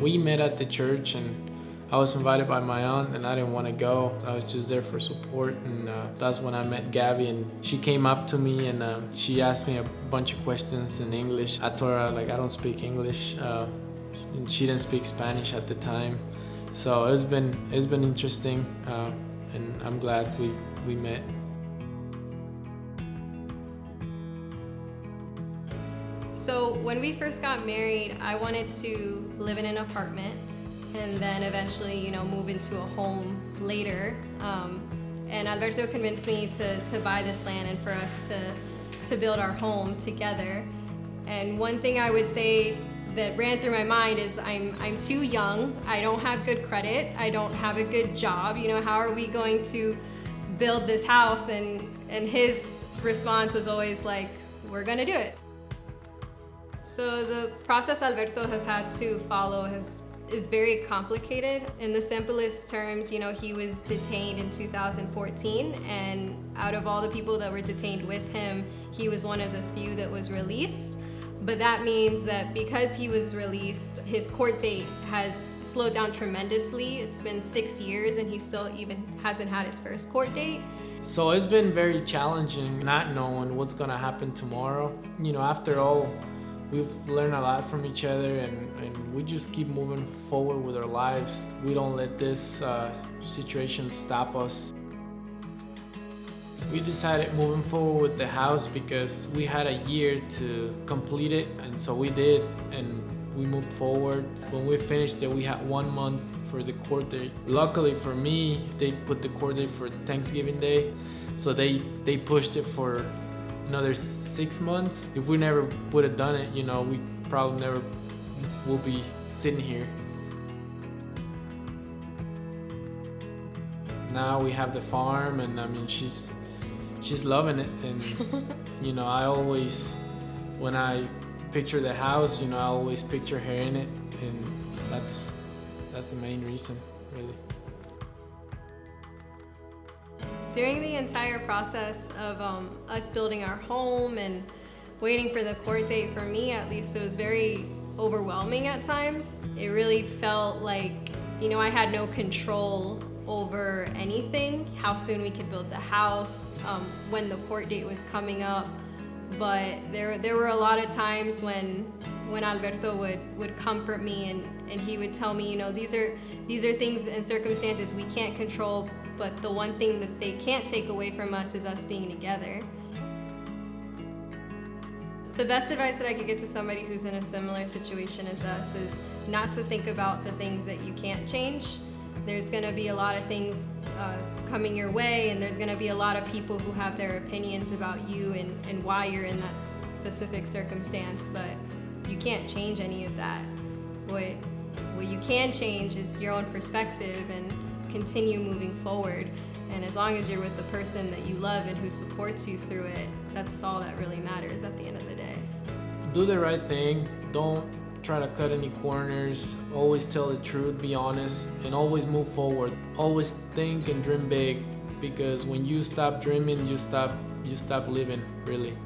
We met at the church, and I was invited by my aunt, and I didn't want to go. I was just there for support, and that's when I met Gaby, and she came up to me, and she asked me a bunch of questions in English. I told her, like, I don't speak English, and she didn't speak Spanish at the time. So it's been interesting, and I'm glad we met. So when we first got married, I wanted to live in an apartment and then eventually, move into a home later. And Alberto convinced me to buy this land and for us to build our home together. And one thing I would say that ran through my mind is I'm too young, I don't have good credit, I don't have a good job, how are we going to build this house? And his response was always like, we're gonna do it. So the process Alberto has had to follow is very complicated. In the simplest terms, he was detained in 2014, and out of all the people that were detained with him, he was one of the few that was released. But that means that because he was released, his court date has slowed down tremendously. It's been 6 years and he still even hasn't had his first court date. So it's been very challenging not knowing what's gonna happen tomorrow. After all, we've learned a lot from each other, and we just keep moving forward with our lives. We don't let this situation stop us. We decided moving forward with the house because we had a year to complete it, and so we did, and we moved forward. When we finished it, we had 1 month for the court date. Luckily for me, they put the court date for Thanksgiving Day, so they pushed it for another 6 months. If we never would have done it, we probably never will be sitting here. Now we have the farm, and she's loving it, and I always, when I picture the house, I always picture her in it, and that's the main reason, really. During the entire process of us building our home and waiting for the court date, for me at least, it was very overwhelming at times. It really felt like, I had no control over anything, how soon we could build the house, when the court date was coming up. But there were a lot of times when Alberto would comfort me, and he would tell me, these are things and circumstances we can't control, but the one thing that they can't take away from us is us being together. The best advice that I could give to somebody who's in a similar situation as us is not to think about the things that you can't change. There's gonna be a lot of things coming your way, and there's gonna be a lot of people who have their opinions about you and why you're in that specific circumstance, but you can't change any of that. What you can change is your own perspective and continue moving forward. And as long as you're with the person that you love and who supports you through it, that's all that really matters at the end of the day. Do the right thing. Don't try to cut any corners. Always tell the truth, be honest, and always move forward. Always think and dream big, because when you stop dreaming, you stop living, really.